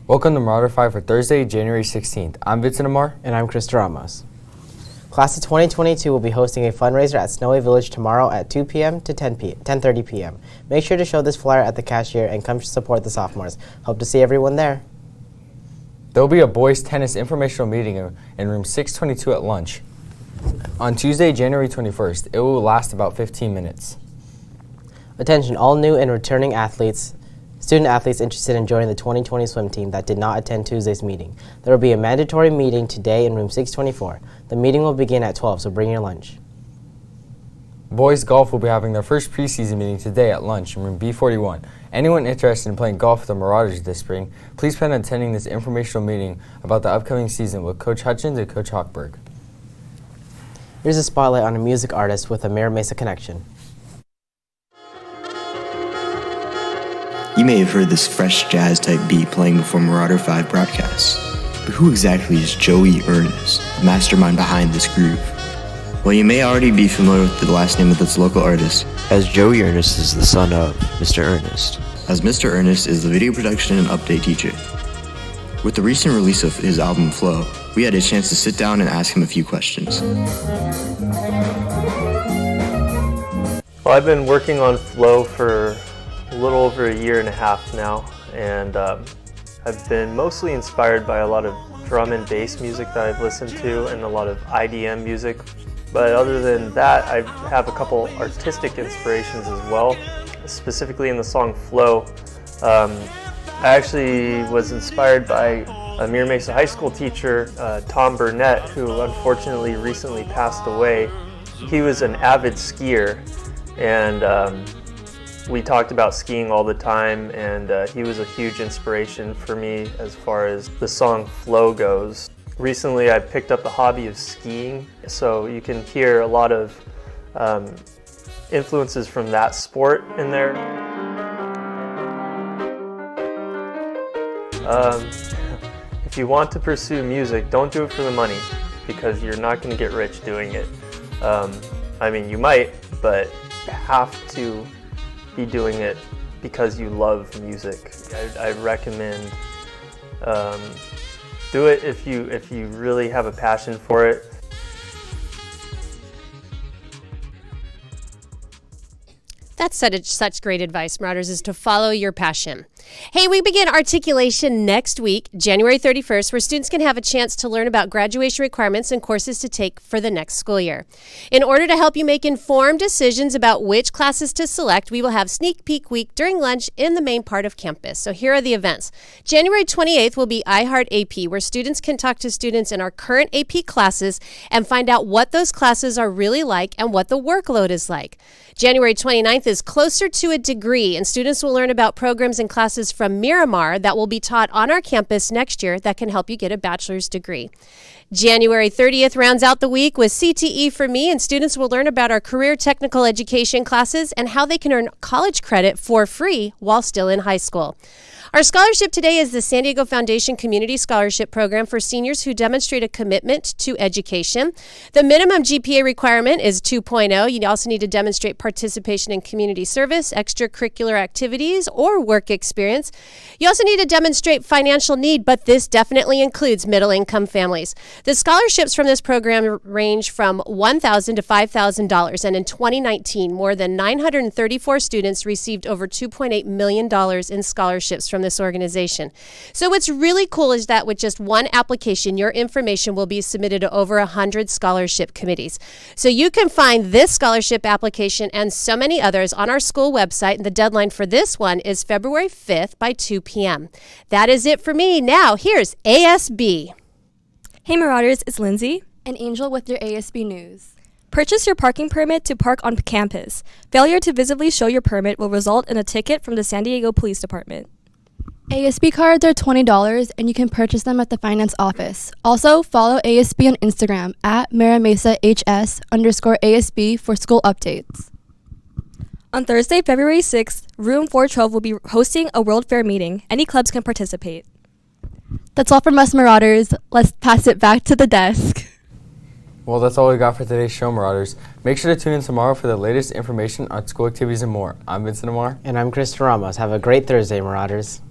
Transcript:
Welcome to Marauder 5 for Thursday, January 16th. I'm Vincent Amar. And I'm Chris Ramos. Class of 2022 will be hosting a fundraiser at Snowy Village tomorrow at 2 p.m. to 10:30 p.m. Make sure to show this flyer at the cashier and come support the sophomores. Hope to see everyone there. There will be a boys tennis informational meeting in room 622 at lunch. On Tuesday, January 21st, it will last about 15 minutes. Attention all new and returning student athletes interested in joining the 2020 swim team that did not attend Tuesday's meeting. There will be a mandatory meeting today in room 624. The meeting will begin at 12, so bring your lunch. Boys golf will be having their first preseason meeting today at lunch in room B41. Anyone interested in playing golf with the Marauders this spring, please plan on attending this informational meeting about the upcoming season with Coach Hutchins and Coach Hochberg. Here's a spotlight on a music artist with a Mira Mesa connection. You may have heard this fresh jazz-type beat playing before Marauder 5 broadcasts. But who exactly is Joey Ernest, the mastermind behind this groove? Well, you may already be familiar with the last name of this local artist, as Joey Ernest is the son of Mr. Ernest. as Mr. Ernest is the video production and update teacher. With the recent release of his album Flow, we had a chance to sit down and ask him a few questions. Well, I've been working on Flow for a little over a year and a half now, and I've been mostly inspired by a lot of drum and bass music that I've listened to and a lot of IDM music. But other than that, I have a couple artistic inspirations as well, specifically in the song Flow. I actually was inspired by a Mira Mesa High School teacher, Tom Burnett, who unfortunately recently passed away. He was an avid skier, and we talked about skiing all the time, and he was a huge inspiration for me as far as the song Flow goes. Recently I picked up the hobby of skiing, so you can hear a lot of influences from that sport in there. If you want to pursue music, don't do it for the money, because you're not going to get rich doing it. I mean, you might, but you have to be doing it because you love music. I recommend do it if you really have a passion for it. That's such great advice, Marauders, is to follow your passion. Hey, we begin articulation next week, January 31st, where students can have a chance to learn about graduation requirements and courses to take for the next school year. In order to help you make informed decisions about which classes to select, we will have Sneak Peek Week during lunch in the main part of campus. So here are the events. January 28th will be iHeart AP, where students can talk to students in our current AP classes and find out what those classes are really like and what the workload is like. January 29th is Closer to a Degree, and students will learn about programs and classes from Miramar that will be taught on our campus next year that can help you get a bachelor's degree. January 30th rounds out the week with CTE for Me, and students will learn about our career technical education classes and how they can earn college credit for free while still in high school. Our scholarship today is the San Diego Foundation Community Scholarship Program for seniors who demonstrate a commitment to education. The minimum GPA requirement is 2.0. You also need to demonstrate participation in community service, extracurricular activities, or work experience. You also need to demonstrate financial need, but this definitely includes middle-income families. The scholarships from this program range from $1,000 to $5,000, and in 2019, more than 934 students received over $2.8 million in scholarships from this organization. So what's really cool is that with just one application, your information will be submitted to over 100 scholarship committees. So you can find this scholarship application and so many others on our school website, and the deadline for this one is February 5th by 2 p.m. That is it for me. Now, here's ASB. Hey Marauders, it's Lindsay and Angel with your ASB news. Purchase your parking permit to park on campus. Failure to visibly show your permit will result in a ticket from the San Diego Police Department. ASB cards are $20 and you can purchase them at the finance office. Also, follow ASB on Instagram at MiraMesaHS_ASB for school updates. On Thursday, February 6th, Room 412 will be hosting a World Fair meeting. Any clubs can participate. That's all from us, Marauders. Let's pass it back to the desk. Well, that's all we got for today's show, Marauders. Make sure to tune in tomorrow for the latest information on school activities and more. I'm Vincent Amar. And I'm Chris Ramos. Have a great Thursday, Marauders.